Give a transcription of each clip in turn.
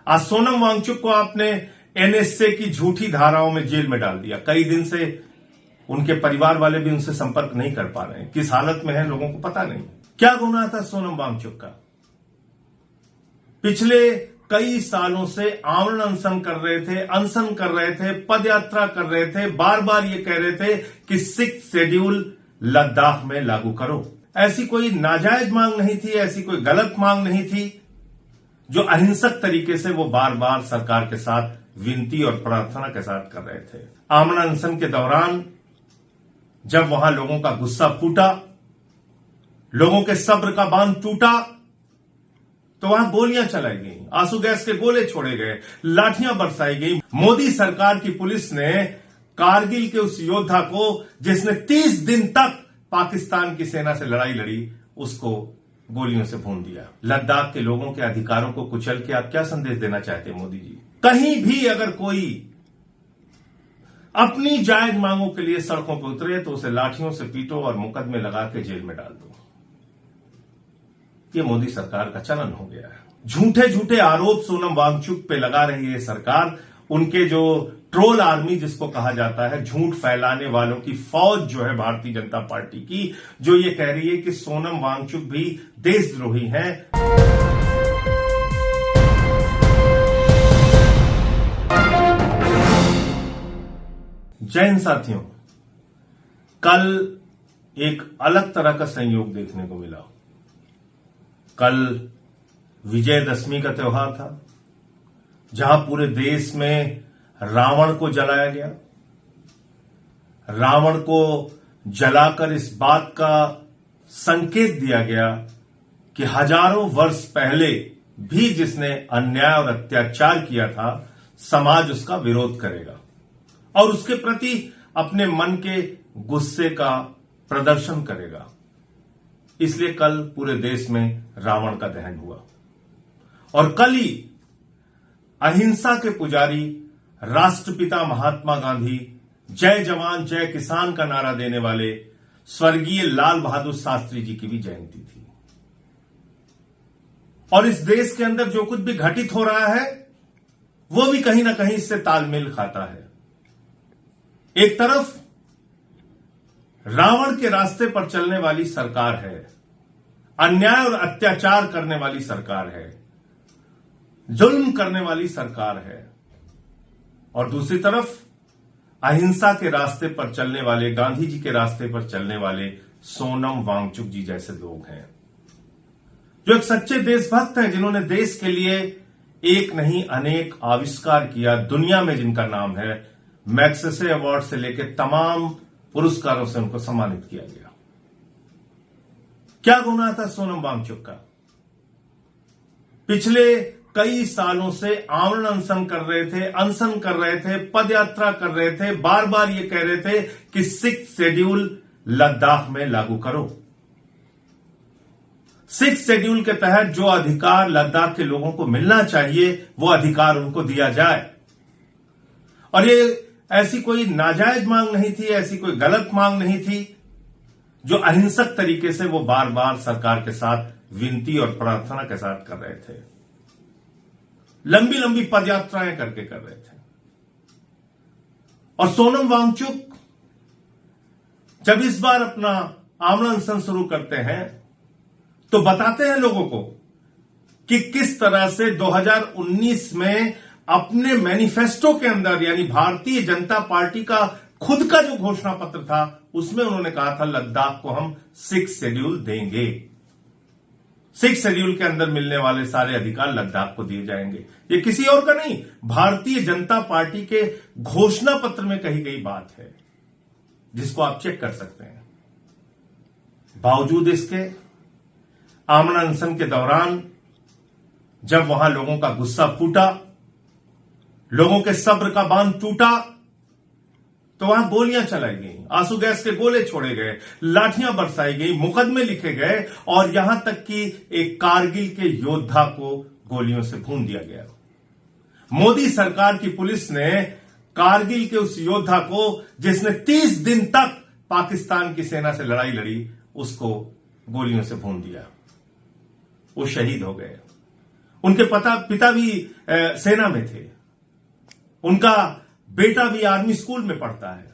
आज सोनम वांगचुक को आपने एनएसए की झूठी धाराओं में जेल में डाल दिया। कई दिन से उनके परिवार वाले भी उनसे संपर्क नहीं कर पा रहे हैं। किस हालत में है लोगों को पता नहीं। क्या गुनाह था सोनम वांगचुक का? पिछले कई सालों से आमरण अनशन कर रहे थे, पदयात्रा कर रहे थे, बार बार ये कह रहे थे कि 6th शेड्यूल लद्दाख में लागू करो। ऐसी कोई नाजायज मांग नहीं थी, ऐसी कोई गलत मांग नहीं थी, जो अहिंसक तरीके से वो बार बार सरकार के साथ विनती और प्रार्थना के साथ कर रहे थे। आमरण अनशन के दौरान जब वहां लोगों का गुस्सा फूटा, लोगों के सब्र का बांध टूटा, तो वहां गोलियां चलाई गई, आंसू गैस के गोले छोड़े गए, लाठियां बरसाई गई। मोदी सरकार की पुलिस ने कारगिल के उस योद्धा को, जिसने 30 दिन तक पाकिस्तान की सेना से लड़ाई लड़ी, उसको गोलियों से भून दिया। लद्दाख के लोगों के अधिकारों को कुचल के आप क्या संदेश देना चाहते हैं मोदी जी? कहीं भी अगर कोई अपनी जायज मांगों के लिए सड़कों पर उतरे तो उसे लाठियों से पीटो और मुकदमे लगा के जेल में डाल दो। ये मोदी सरकार का चलन हो गया है। झूठे झूठे आरोप सोनम वांगचुक पे लगा रही है सरकार। उनके जो ट्रोल आर्मी जिसको कहा जाता है, झूठ फैलाने वालों की फौज जो है भारतीय जनता पार्टी की, जो ये कह रही है कि सोनम वांगचुक भी देशद्रोही हैं। जय हिंद साथियों, कल एक अलग तरह का संयोग देखने को मिला। कल विजयदशमी का त्योहार था, जहां पूरे देश में रावण को जलाया गया। रावण को जलाकर इस बात का संकेत दिया गया कि हजारों वर्ष पहले भी जिसने अन्याय और अत्याचार किया था, समाज उसका विरोध करेगा और उसके प्रति अपने मन के गुस्से का प्रदर्शन करेगा। इसलिए कल पूरे देश में रावण का दहन हुआ और कल ही अहिंसा के पुजारी राष्ट्रपिता महात्मा गांधी, जय जवान जय किसान का नारा देने वाले स्वर्गीय लाल बहादुर शास्त्री जी की भी जयंती थी। और इस देश के अंदर जो कुछ भी घटित हो रहा है, वो भी कहीं ना कहीं इससे तालमेल खाता है। एक तरफ रावण के रास्ते पर चलने वाली सरकार है, अन्याय और अत्याचार करने वाली सरकार है, जुल्म करने वाली सरकार है, और दूसरी तरफ अहिंसा के रास्ते पर चलने वाले, गांधी जी के रास्ते पर चलने वाले सोनम वांगचुक जी जैसे लोग हैं, जो एक सच्चे देशभक्त हैं, जिन्होंने देश के लिए एक नहीं अनेक आविष्कार किया, दुनिया में जिनका नाम है। मैग्सेसे अवार्ड से लेकर तमाम पुरस्कारों से उनको सम्मानित किया गया। क्या गुनाह था सोनम वांगचुक का? पिछले कई सालों से आमरण अनशन कर रहे थे, पदयात्रा कर रहे थे, बार बार ये कह रहे थे कि 6th शेड्यूल लद्दाख में लागू करो। 6th शेड्यूल के तहत जो अधिकार लद्दाख के लोगों को मिलना चाहिए, वो अधिकार उनको दिया जाए। और ये ऐसी कोई नाजायज मांग नहीं थी, ऐसी कोई गलत मांग नहीं थी, जो अहिंसक तरीके से वो बार बार सरकार के साथ विनती और प्रार्थना के साथ कर रहे थे। लंबी लंबी पदयात्राएं करके कर रहे थे। और सोनम वांगचुक जब इस बार अपना आमरण अनशन शुरू करते हैं, तो बताते हैं लोगों को कि किस तरह से 2019 में अपने मैनिफेस्टो के अंदर, यानी भारतीय जनता पार्टी का खुद का जो घोषणा पत्र था, उसमें उन्होंने कहा था लद्दाख को हम 6th शेड्यूल देंगे। 6th शेड्यूल के अंदर मिलने वाले सारे अधिकार लद्दाख को दिए जाएंगे। ये किसी और का नहीं, भारतीय जनता पार्टी के घोषणा पत्र में कही गई बात है, जिसको आप चेक कर सकते हैं। बावजूद इसके आमरण अनशन के दौरान जब वहां लोगों का गुस्सा फूटा, लोगों के सब्र का बांध टूटा, तो वहां गोलियां चलाई गई, आंसू गैस के गोले छोड़े गए, लाठियां बरसाई गई, मुकदमे लिखे गए और यहां तक कि एक कारगिल के योद्धा को गोलियों से भून दिया गया। मोदी सरकार की पुलिस ने कारगिल के उस योद्धा को, जिसने 30 दिन तक पाकिस्तान की सेना से लड़ाई लड़ी, उसको गोलियों से भून दिया। वो शहीद हो गए। उनके पिता भी सेना में थे, उनका बेटा भी आर्मी स्कूल में पढ़ता है।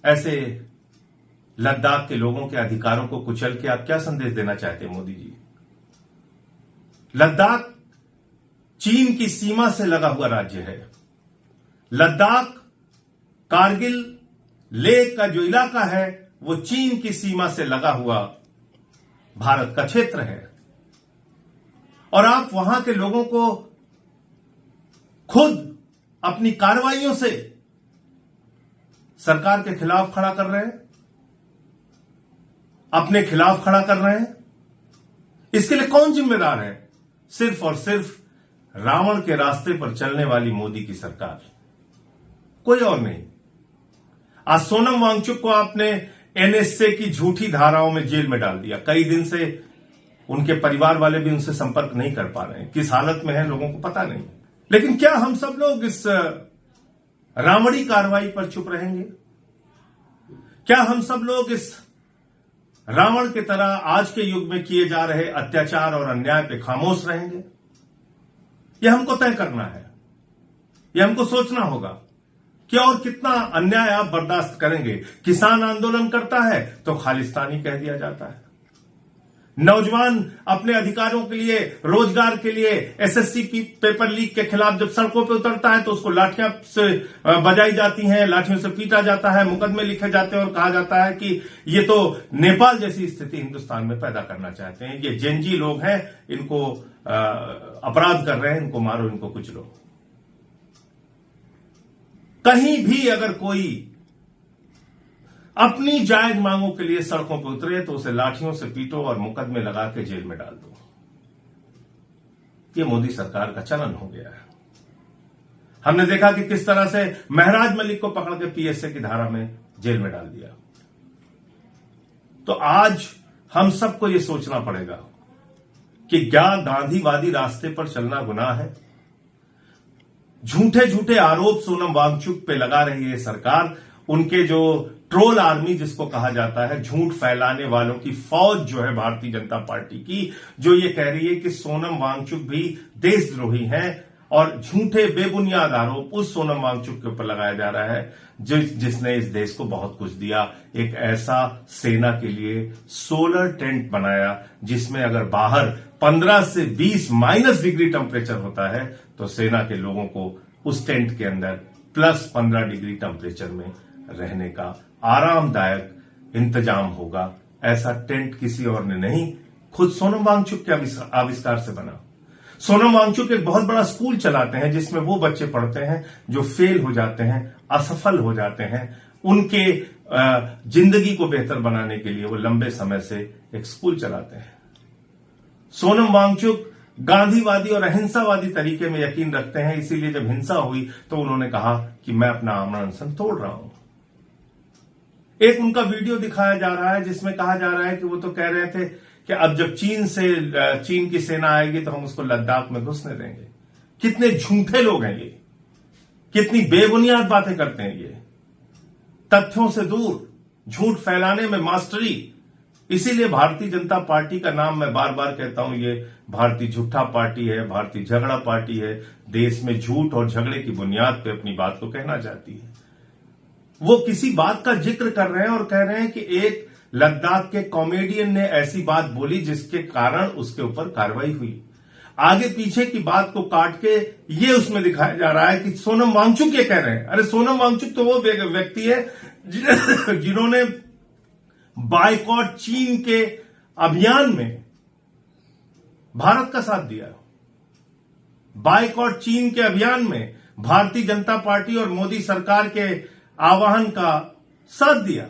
ऐसे लद्दाख के लोगों के अधिकारों को कुचल के आप क्या संदेश देना चाहते हैं मोदी जी? लद्दाख चीन की सीमा से लगा हुआ राज्य है। लद्दाख, कारगिल, लेह का जो इलाका है वो चीन की सीमा से लगा हुआ भारत का क्षेत्र है। और आप वहां के लोगों को खुद अपनी कार्रवाइयों से सरकार के खिलाफ खड़ा कर रहे हैं, अपने खिलाफ खड़ा कर रहे हैं। इसके लिए कौन जिम्मेदार है? सिर्फ और सिर्फ रावण के रास्ते पर चलने वाली मोदी की सरकार, कोई और नहीं। आज सोनम वांगचुक को आपने एनएसए की झूठी धाराओं में जेल में डाल दिया। कई दिन से उनके परिवार वाले भी उनसे संपर्क नहीं कर पा रहे हैं। किस हालत में है लोगों को पता नहीं। लेकिन क्या हम सब लोग इस रावणी कार्रवाई पर चुप रहेंगे? क्या हम सब लोग इस रावण की तरह आज के युग में किए जा रहे अत्याचार और अन्याय पे खामोश रहेंगे? यह हमको तय करना है। यह हमको सोचना होगा कि और कितना अन्याय आप बर्दाश्त करेंगे। किसान आंदोलन करता है तो खालिस्तानी कह दिया जाता है। नौजवान अपने अधिकारों के लिए, रोजगार के लिए एसएससी पेपर लीक के खिलाफ जब सड़कों पर उतरता है तो उसको लाठियां से बजाई जाती हैं, लाठियों से पीटा जाता है, मुकदमे लिखे जाते हैं और कहा जाता है कि ये तो नेपाल जैसी स्थिति हिंदुस्तान में पैदा करना चाहते हैं। ये जेनजी लोग हैं, इनको अपराध कर रहे हैं, इनको मारो, इनको कुचलो। कहीं भी अगर कोई अपनी जायज मांगों के लिए सड़कों पर उतरे तो उसे लाठियों से पीटो और मुकदमे लगा के जेल में डाल दो। ये मोदी सरकार का चलन हो गया है। हमने देखा कि किस तरह से महराज मलिक को पकड़ के पीएसए की धारा में जेल में डाल दिया। तो आज हम सबको यह सोचना पड़ेगा कि क्या गांधीवादी रास्ते पर चलना गुनाह है? झूठे झूठे आरोप सोनम वांगचुक पे लगा रही है सरकार। उनके जो ट्रोल आर्मी जिसको कहा जाता है, झूठ फैलाने वालों की फौज जो है भारतीय जनता पार्टी की, जो ये कह रही है कि सोनम वांगचुक भी देशद्रोही हैं और झूठे बेबुनियाद आरोप उस सोनम वांगचुक के ऊपर लगाया जा रहा है जिसने इस देश को बहुत कुछ दिया। एक ऐसा सेना के लिए सोलर टेंट बनाया जिसमें अगर बाहर 15 से 20 माइनस डिग्री टेम्परेचर होता है तो सेना के लोगों को उस टेंट के अंदर प्लस 15 डिग्री टेम्परेचर में रहने का आरामदायक इंतजाम होगा। ऐसा टेंट किसी और ने नहीं, खुद सोनम वांगचुक के आविष्कार से बना। सोनम वांगचुक एक बहुत बड़ा स्कूल चलाते हैं जिसमें वो बच्चे पढ़ते हैं जो फेल हो जाते हैं, असफल हो जाते हैं। उनके जिंदगी को बेहतर बनाने के लिए वो लंबे समय से एक स्कूल चलाते हैं। सोनम वांगचुक गांधीवादी और अहिंसावादी तरीके में यकीन रखते हैं, इसीलिए जब हिंसा हुई तो उन्होंने कहा कि मैं अपना आमरण अनशन तोड़ रहा हूं। एक उनका वीडियो दिखाया जा रहा है जिसमें कहा जा रहा है कि वो तो कह रहे थे कि अब जब चीन की सेना आएगी तो हम उसको लद्दाख में घुसने देंगे। कितने झूठे लोग हैं ये, कितनी बेबुनियाद बातें करते हैं ये, तथ्यों से दूर, झूठ फैलाने में मास्टरी। इसीलिए भारतीय जनता पार्टी का नाम मैं बार बार कहता हूं, ये भारतीय झूठा पार्टी है, भारतीय झगड़ा पार्टी है। देश में झूठ और झगड़े की बुनियाद पे अपनी बात को कहना चाहती है। वो किसी बात का जिक्र कर रहे हैं और कह रहे हैं कि एक लद्दाख के कॉमेडियन ने ऐसी बात बोली जिसके कारण उसके ऊपर कार्रवाई हुई। आगे पीछे की बात को काट के ये उसमें दिखाया जा रहा है कि सोनम वांगचुक ये कह रहे हैं। अरे सोनम वांगचुक तो वो व्यक्ति है जिन्होंने बायकॉट चीन के अभियान में भारत का साथ दिया। बायकॉट चीन के अभियान में भारतीय जनता पार्टी और मोदी सरकार के आह्वान का साथ दिया।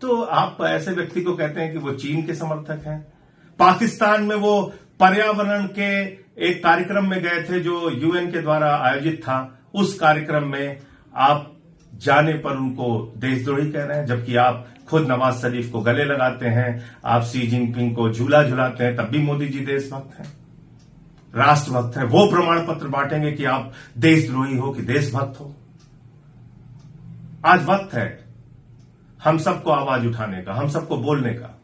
तो आप ऐसे व्यक्ति को कहते हैं कि वो चीन के समर्थक हैं। पाकिस्तान में वो पर्यावरण के एक कार्यक्रम में गए थे जो यूएन के द्वारा आयोजित था। उस कार्यक्रम में आप जाने पर उनको देशद्रोही कह रहे हैं, जबकि आप खुद नवाज शरीफ को गले लगाते हैं, आप शी जिनपिंग को झूला झुलाते हैं, तब भी मोदी जी देशभक्त हैं, राष्ट्रभक्त हैं। वो प्रमाण पत्र बांटेंगे कि आप देशद्रोही हो कि देशभक्त हो। आज वक्त है हम सबको आवाज उठाने का, हम सबको बोलने का।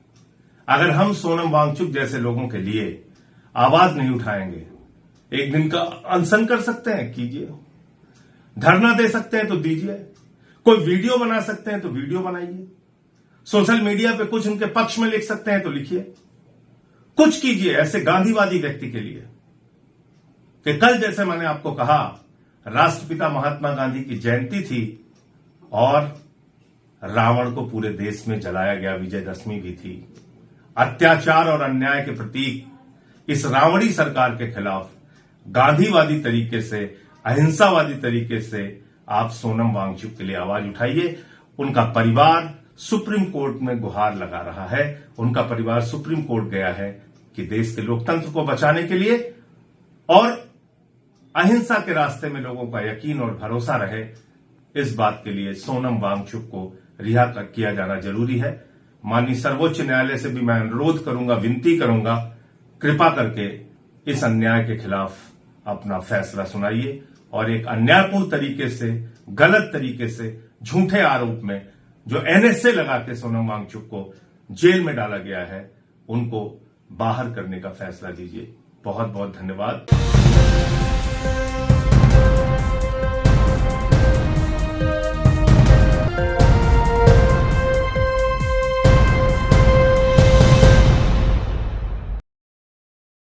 अगर हम सोनम वांगचुक जैसे लोगों के लिए आवाज नहीं उठाएंगे, एक दिन का अनशन कर सकते हैं, कीजिए। धरना दे सकते हैं तो दीजिए। कोई वीडियो बना सकते हैं तो वीडियो बनाइए। सोशल मीडिया पे कुछ उनके पक्ष में लिख सकते हैं तो लिखिए। कुछ कीजिए ऐसे गांधीवादी व्यक्ति के लिए कि कल जैसे मैंने आपको कहा, राष्ट्रपिता महात्मा गांधी की जयंती थी और रावण को पूरे देश में जलाया गया, विजयदशमी भी थी। अत्याचार और अन्याय के प्रतीक इस रावणी सरकार के खिलाफ गांधीवादी तरीके से, अहिंसावादी तरीके से आप सोनम वांगचुक के लिए आवाज उठाइए। उनका परिवार सुप्रीम कोर्ट में गुहार लगा रहा है। उनका परिवार सुप्रीम कोर्ट गया है कि देश के लोकतंत्र को बचाने के लिए और अहिंसा के रास्ते में लोगों का यकीन और भरोसा रहे, इस बात के लिए सोनम वांगचुक को रिहा किया जाना जरूरी है। माननीय सर्वोच्च न्यायालय से भी मैं अनुरोध करूंगा, विनती करूंगा, कृपा करके इस अन्याय के खिलाफ अपना फैसला सुनाइए और एक अन्यायपूर्ण तरीके से, गलत तरीके से, झूठे आरोप में जो एनएसए लगा के सोनम वांगचुक को जेल में डाला गया है, उनको बाहर करने का फैसला लीजिए। बहुत बहुत धन्यवाद।